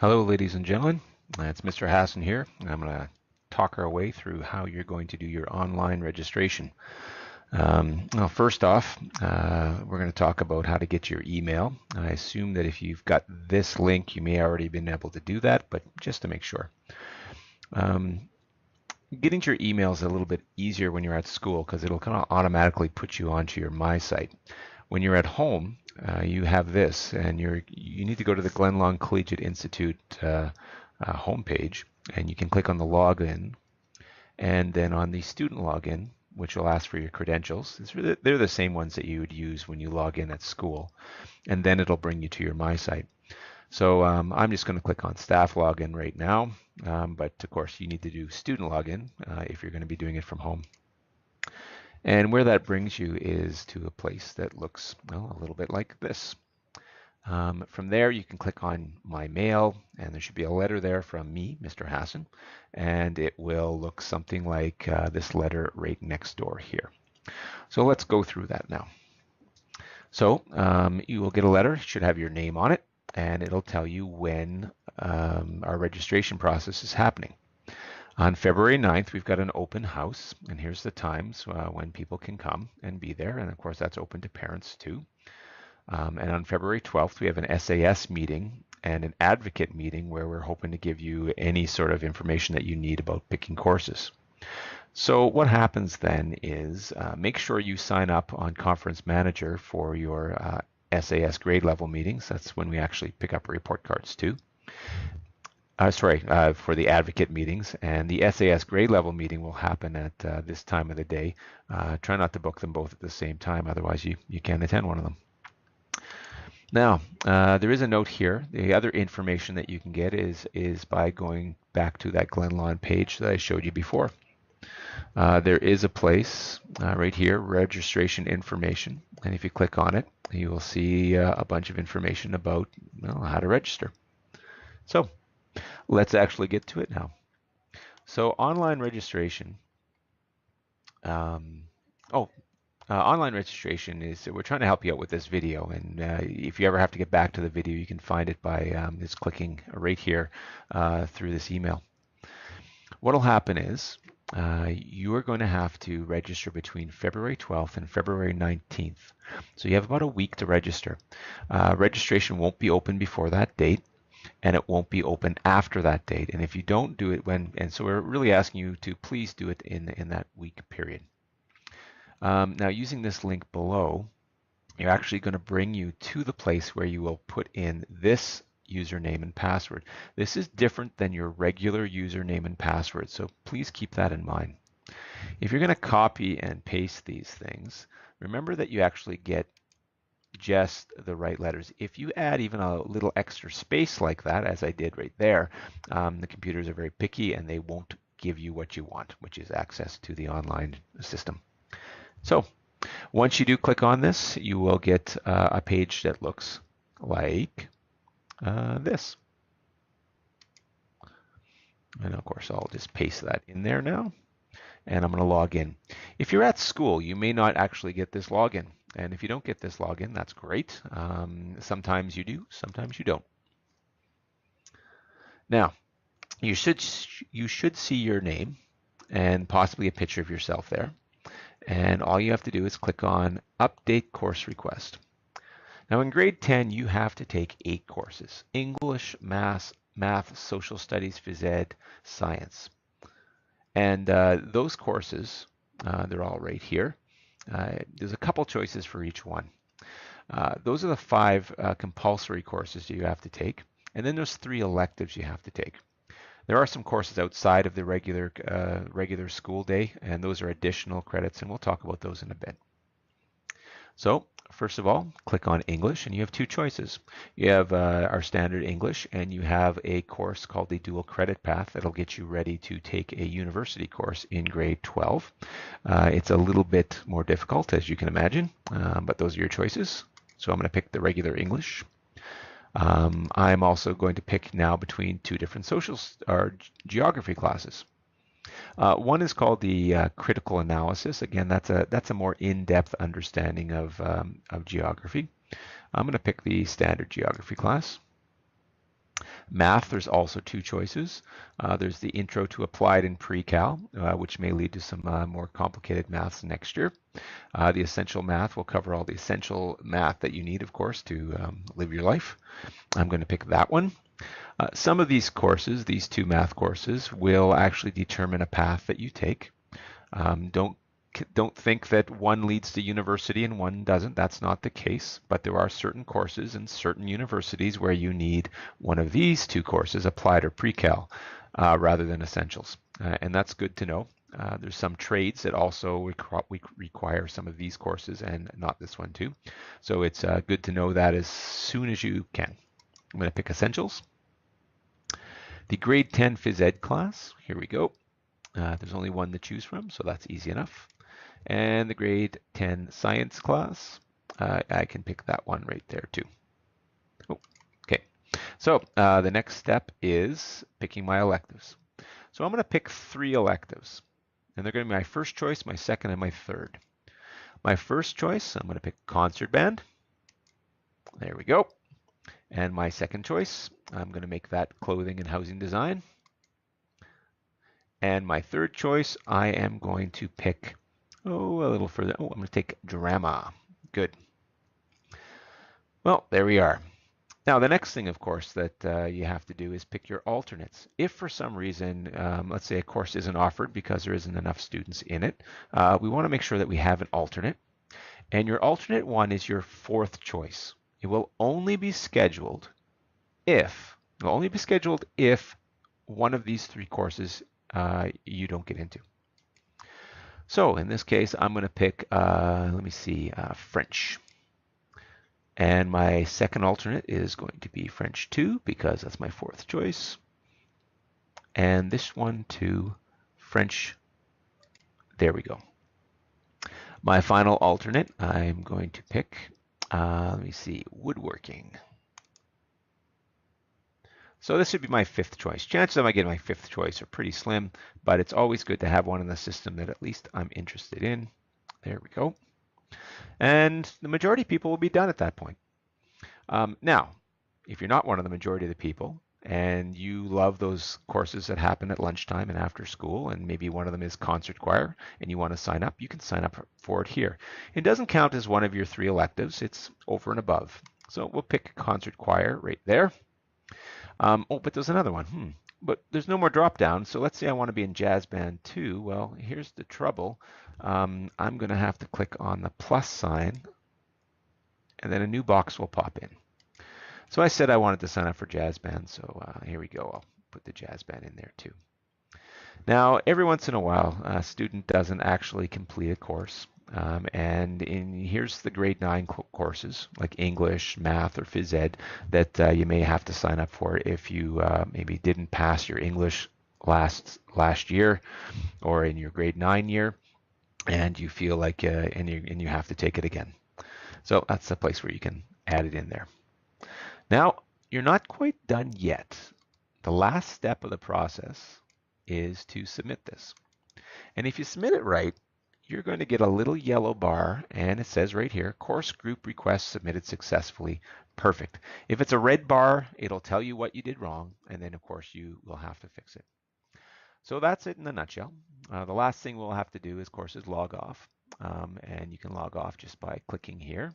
Hello, ladies and gentlemen. It's Mr. Hassan here. I'm going to talk our way through how you're going to do your online registration. Well, first off, we're going to talk about how to get your email. I assume that if you've got this link, you may already been able to do that, but just to make sure. Getting to your email is a little bit easier when you're at school because it'll kind of automatically put you onto your My site. When you're at home, you have this, and you need to go to the Glen Long Collegiate Institute homepage, and you can click on the login, and then on the student login, which will ask for your credentials. They're the same ones that you would use when you log in at school, and then it'll bring you to your My site. So I'm just going to click on staff login right now, but of course you need to do student login if you're going to be doing it from home. And where that brings you is to a place that looks, well, a little bit like this. From there, you can click on My Mail, and there should be a letter there from me, Mr. Hassan, and it will look something like this letter right next door here. So let's go through that now. So you will get a letter, it should have your name on it, and it'll tell you when our registration process is happening. On February 9th, we've got an open house, and here's the times when people can come and be there, and of course that's open to parents too. And on February 12th, we have an SAS meeting and an advocate meeting where we're hoping to give you any sort of information that you need about picking courses. So what happens then is make sure you sign up on Conference Manager for your SAS grade level meetings. That's when we actually pick up report cards too. For the advocate meetings, and the SAS grade level meeting will happen at this time of the day. Try not to book them both at the same time, otherwise you can't attend one of them. Now, there is a note here. The other information that you can get is by going back to that Glen Lawn page that I showed you before. There is a place right here, registration information, and if you click on it, you will see a bunch of information about how to register. So let's actually get to it now. So online registration. Online registration is, we're trying to help you out with this video, and if you ever have to get back to the video, you can find it by just clicking right here through this email. What will happen is you are going to have to register between February 12th and February 19th. So you have about a week to register. Registration won't be open before that date, and it won't be open after that date. And if you don't do it so we're really asking you to please do it in that week period. Now, using this link below, you're actually going to bring you to the place where you will put in this username and password. This is different than your regular username and password, so please keep that in mind. If you're going to copy and paste these things, remember that you actually get just the right letters. If you add even a little extra space like that, as I did right there, the computers are very picky and they won't give you what you want, which is access to the online system. So once you do click on this, you will get a page that looks like this. And of course, I'll just paste that in there now, and I'm going to log in. If you're at school, you may not actually get this login. And if you don't get this login, that's great. Sometimes you do, sometimes you don't. Now, you should see your name and possibly a picture of yourself there. And all you have to do is click on Update Course Request. Now in grade 10, you have to take 8 courses: English, Math, Social Studies, Phys Ed, Science. And those courses, they're all right here. There's a couple choices for each one. Those are the 5 compulsory courses you have to take. And then there's 3 electives you have to take. There are some courses outside of the regular school day, and those are additional credits, and we'll talk about those in a bit. So first of all, click on English, and you have 2 choices. You have our standard English, and you have a course called the dual credit path that'll get you ready to take a university course in grade 12. It's a little bit more difficult, as you can imagine, but those are your choices. So I'm going to pick the regular English. I'm also going to pick now between 2 different social or geography classes. One is called the critical analysis. Again, that's a more in-depth understanding of geography. I'm going to pick the standard geography class. Math, there's also two choices. There's the Intro to Applied and Pre-Cal, which may lead to some more complicated maths next year. The Essential Math will cover all the essential math that you need, of course, to live your life. I'm going to pick that one. Some of these courses, these two math courses, will actually determine a path that you take. Don't think that one leads to university and one doesn't. That's not the case, but there are certain courses in certain universities where you need one of these two courses, applied or pre-cal, rather than essentials. And that's good to know. There's some trades that also require some of these courses and not this one too. So it's good to know that as soon as you can. I'm going to pick essentials. The grade 10 phys ed class, here we go. There's only one to choose from, so that's easy enough. And the grade 10 science class, I can pick that one right there too. Oh, okay, so the next step is picking my electives. So I'm going to pick 3 electives, and they're going to be my first choice, my second, and my third. My first choice, I'm going to pick concert band. There we go. And my second choice, I'm going to make that clothing and housing design. And my third choice, I am going to pick, a little further. I'm going to take drama. Good. Well, there we are. Now, the next thing, of course, that you have to do is pick your alternates. If for some reason, let's say a course isn't offered because there isn't enough students in it, we want to make sure that we have an alternate. And your alternate one is your 4th choice. It will only be scheduled if one of these 3 courses you don't get into. So in this case, I'm going to pick, let me see, French. And my second alternate is going to be French 2 because that's my 4th choice. And this one too, French. There we go. My final alternate, I'm going to pick, let me see, woodworking. So this would be my 5th choice. Chances of I get my 5th choice are pretty slim, but it's always good to have one in the system that at least I'm interested in. There we go. And the majority of people will be done at that point. Now, if you're not one of the majority of the people and you love those courses that happen at lunchtime and after school, and maybe one of them is concert choir and you want to sign up, you can sign up for it here. It doesn't count as one of your 3 electives. It's over and above. So we'll pick concert choir right there. But there's another one. But there's no more drop down. So let's say I want to be in jazz band too. Well, here's the trouble. I'm going to have to click on the plus sign, and then a new box will pop in. So I said I wanted to sign up for jazz band. So here we go. I'll put the jazz band in there too. Now, every once in a while, a student doesn't actually complete a course. And here's the grade 9 courses like English, math, or phys ed that you may have to sign up for if you maybe didn't pass your English last year or in your grade 9 year, and you feel like and you have to take it again. So that's the place where you can add it in there. Now, you're not quite done yet. The last step of the process is to submit this. And if you submit it right, you're going to get a little yellow bar, and it says right here, course group request submitted successfully. Perfect. If it's a red bar, it'll tell you what you did wrong, and then of course you will have to fix it. So that's it in a nutshell. The last thing we'll have to do, of course, is log off. And you can log off just by clicking here.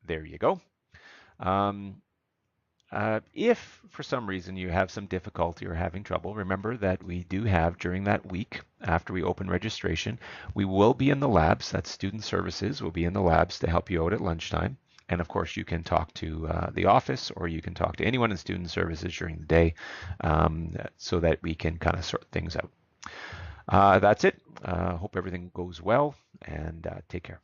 There you go. If for some reason you have some difficulty or having trouble, remember that we do have during that week after we open registration, we will be in the labs. That's student services will be in the labs to help you out at lunchtime. And of course, you can talk to the office or you can talk to anyone in student services during the day so that we can kind of sort things out. That's it. Hope everything goes well and take care.